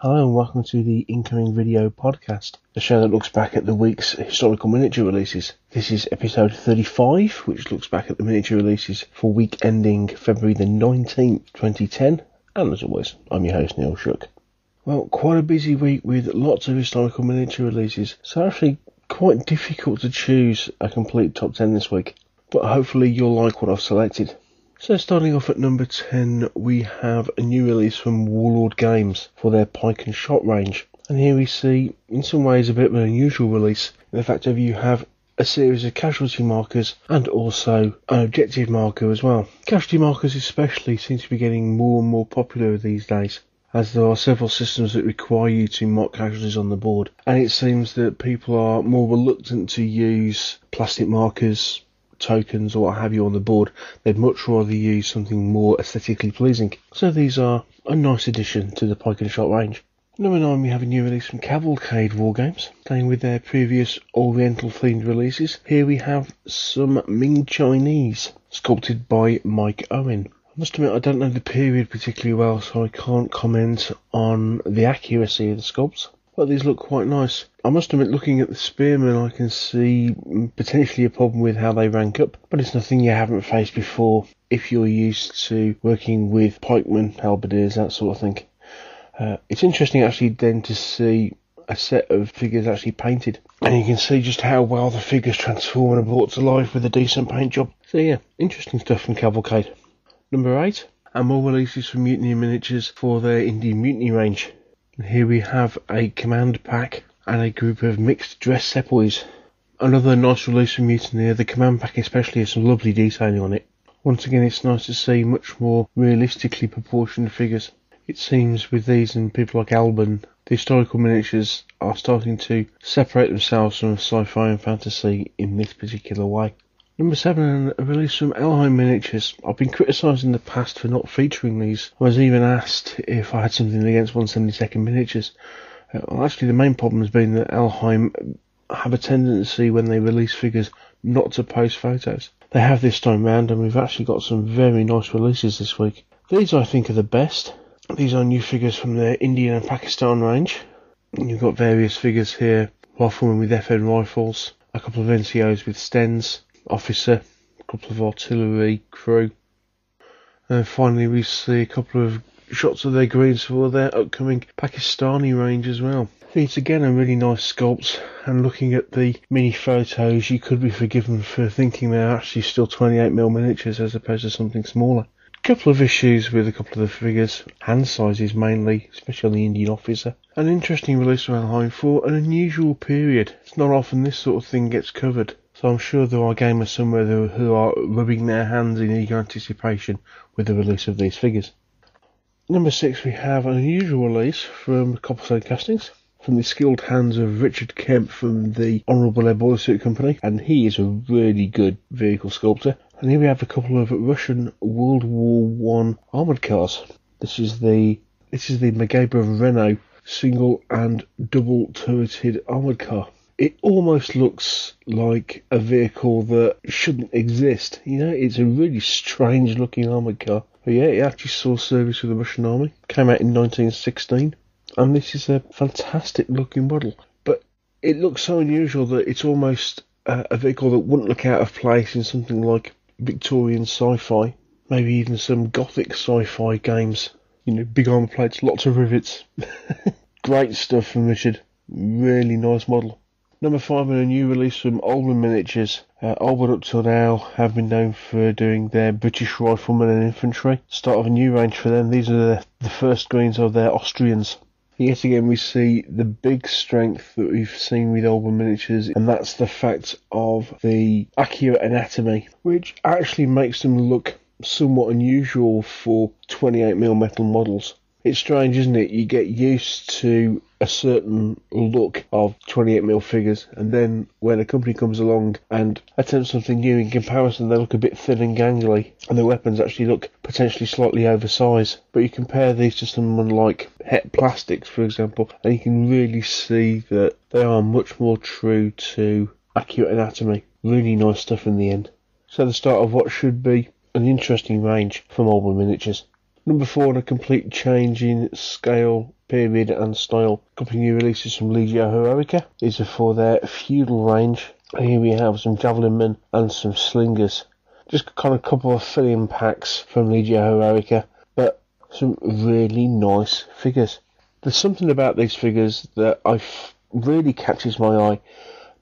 Hello and welcome to the Incoming Video Podcast, the show that looks back at the week's historical miniature releases. This is episode 35, which looks back at the miniature releases for week ending February the 19th, 2010. And as always, I'm your host, Neil Shook. Well, quite a busy week with lots of historical miniature releases, so actually quite difficult to choose a complete top 10 this week. But hopefully you'll like what I've selected. So starting off at number 10, we have a new release from Warlord Games for their Pikin shot range. And here we see, in some ways, a bit of an unusual release, in the fact that you have a series of casualty markers and also an objective marker as well. Casualty markers especially seem to be getting more and more popular these days, as there are several systems that require you to mark casualties on the board. And it seems that people are more reluctant to use plastic markers, tokens or what have you on the board. They'd much rather use something more aesthetically pleasing. So these are a nice addition to the Pikin shot range. Number 9, we have a new release from Cavalcade Wargames. Staying with their previous Oriental themed releases, here we have some Ming Chinese, sculpted by Mike Owen. I must admit I don't know the period particularly well, so I can't comment on the accuracy of the sculpts. But these look quite nice. I must admit, looking at the spearmen, I can see potentially a problem with how they rank up, but it's nothing you haven't faced before if you're used to working with pikemen, halberdiers, that sort of thing. It's interesting actually then to see a set of figures actually painted, and you can see just how well the figures transform and are brought to life with a decent paint job. So yeah, interesting stuff from Cavalcade. Number 8, and more releases from Mutineer Miniatures for their Indie Mutiny range. Here we have a command pack and a group of mixed dress sepoys. Another nice release from Mutineer. The command pack especially has some lovely detailing on it. Once again, it's nice to see much more realistically proportioned figures. It seems with these and people like Alban, the historical miniatures are starting to separate themselves from sci-fi and fantasy in this particular way. Number 7, a release from Elheim Miniatures. I've been criticised in the past for not featuring these. I was even asked if I had something against 1/72 miniatures. Well, actually the main problem has been that Elheim have a tendency when they release figures not to post photos. They have this time round, and we've actually got some very nice releases this week. These I think are the best. These are new figures from their Indian and Pakistan range. You've got various figures here, riflemen with FN rifles, a couple of NCOs with Stens, officer, a couple of artillery crew, and finally we see a couple of shots of their greens for their upcoming Pakistani range as well. These again are really nice sculpts, and looking at the mini photos you could be forgiven for thinking they're actually still 28mm miniatures as opposed to something smaller. A couple of issues with a couple of the figures, hand sizes mainly, especially on the Indian officer. An interesting release from Elheim for an unusual period. It's not often this sort of thing gets covered. So I'm sure there are gamers somewhere who are rubbing their hands in eager anticipation with the release of these figures. Number 6, we have an unusual release from Copperhead Castings, from the skilled hands of Richard Kemp from the Honourable Air Boiler Suit Company, and he is a really good vehicle sculptor. And here we have a couple of Russian World War I armoured cars. This is the Magabra Renault single and double turreted armoured car. It almost looks like a vehicle that shouldn't exist. You know, it's a really strange looking armoured car. But yeah, it actually saw service with the Russian army. Came out in 1916. And this is a fantastic looking model. But it looks so unusual that it's almost a vehicle that wouldn't look out of place in something like Victorian sci-fi. Maybe even some gothic sci-fi games. You know, big armour plates, lots of rivets. Great stuff from Richard. Really nice model. Number 5, and a new release from Alban Miniatures. Alban up till now have been known for doing their British riflemen and infantry. Start of a new range for them. These are the first greens of their Austrians. Yet again we see the big strength that we've seen with Alban Miniatures, and that's the fact of the accurate anatomy, which actually makes them look somewhat unusual for 28mm metal models. It's strange, isn't it? You get used to a certain look of 28mm figures, and then when a company comes along and attempts something new, in comparison they look a bit thin and gangly, and the weapons actually look potentially slightly oversized. But you compare these to someone like Het Plastics, for example, and you can really see that they are much more true to accurate anatomy. Really nice stuff in the end. So the start of what should be an interesting range from Alban Miniatures. Number 4, and a complete change in scale period and style company new releases from Legio Heroica. These are for their feudal range. Here we have some javelin men and some slingers. Just kind of a couple of fill-in packs from Legio Heroica, but some really nice figures. There's something about these figures that really catches my eye.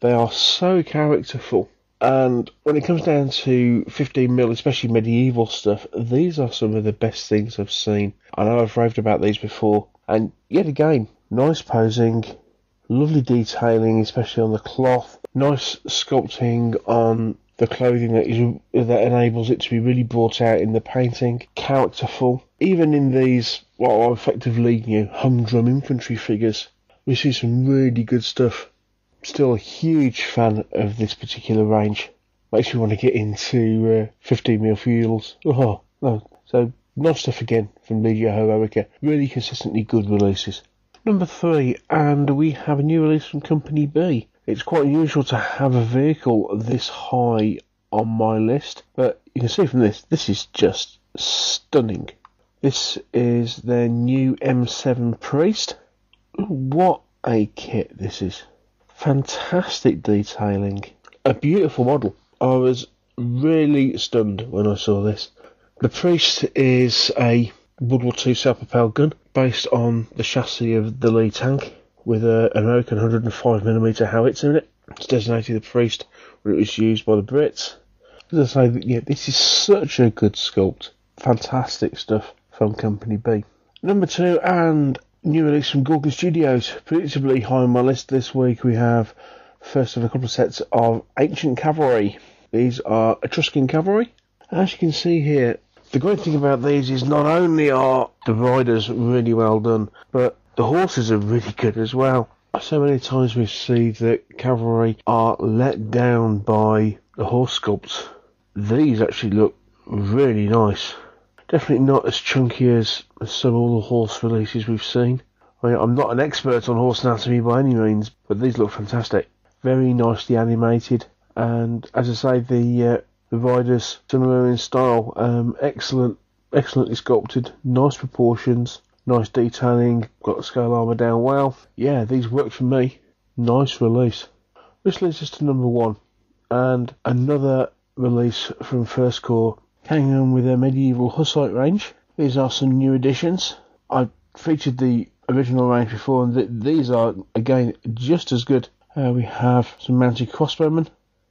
They are so characterful, and when it comes down to 15mm, especially medieval stuff, these are some of the best things I've seen. I know I've raved about these before, and yet again, nice posing, lovely detailing, especially on the cloth, nice sculpting on the clothing that enables it to be really brought out in the painting, characterful. Even in these, what are effectively, humdrum infantry figures, we see some really good stuff. Still a huge fan of this particular range. Makes me want to get into 15mm feudals. Oh, no. So, nice stuff again from Legio Heroica. Really consistently good releases. Number 3, and we have a new release from Company B. It's quite unusual to have a vehicle this high on my list, but you can see from this is just stunning. This is their new M7 Priest. What a kit this is. Fantastic detailing. A beautiful model. I was really stunned when I saw this. The Priest is a World War II self-propelled gun based on the chassis of the Lee tank with an American 105mm howitzer in it. It's designated the Priest when it was used by the Brits. As I say, this is such a good sculpt. Fantastic stuff from Company B. Number 2, and new release from Gorgon Studios. Predictably high on my list this week, we have first of a couple of sets of Ancient Cavalry. These are Etruscan Cavalry. As you can see here, the great thing about these is not only are the riders really well done, but the horses are really good as well. So many times we see that cavalry are let down by the horse sculpts. These actually look really nice. Definitely not as chunky as some of the horse releases we've seen. I mean, I'm not an expert on horse anatomy by any means, but these look fantastic. Very nicely animated, and as I say, the riders similar in style. Excellently sculpted, nice proportions, nice detailing, got the scale armour down well. Yeah, these work for me. Nice release. This leads us to number 1, and another release from First Corps, carrying on with their medieval Hussite range. These are some new additions. I featured the original range before, and these are again just as good. We have some mounted crossbowmen,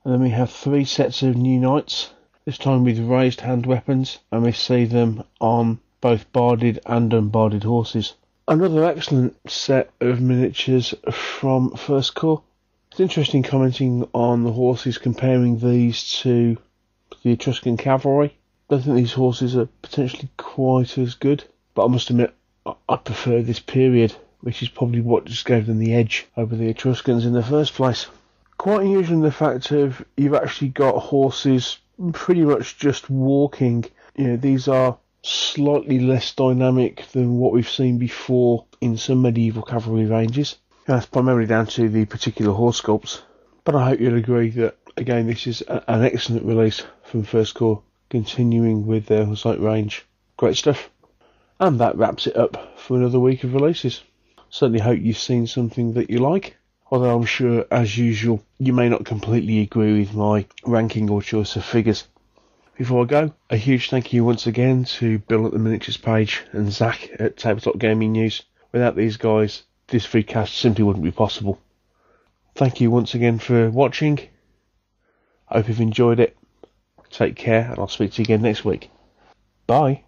and then we have 3 sets of new knights, this time with raised hand weapons, and we see them on both barded and unbarded horses. Another excellent set of miniatures from First Corps. It's interesting commenting on the horses, comparing these to the Etruscan Cavalry. I don't think these horses are potentially quite as good, but I must admit I prefer this period, which is probably what just gave them the edge over the Etruscans in the first place. Quite unusual in the fact of you've actually got horses pretty much just walking. These are slightly less dynamic than what we've seen before in some medieval cavalry ranges. That's primarily down to the particular horse sculpts, but I hope you'll agree that again this is an excellent release from First Corps, continuing with their Hussite range. Great stuff. And that wraps it up for another week of releases. Certainly hope you've seen something that you like, although I'm sure, as usual, you may not completely agree with my ranking or choice of figures. Before I go, a huge thank you once again to Bill at the Miniatures page and Zach at Tabletop Gaming News. Without these guys, this freecast simply wouldn't be possible. Thank you once again for watching. I hope you've enjoyed it. Take care, and I'll speak to you again next week. Bye.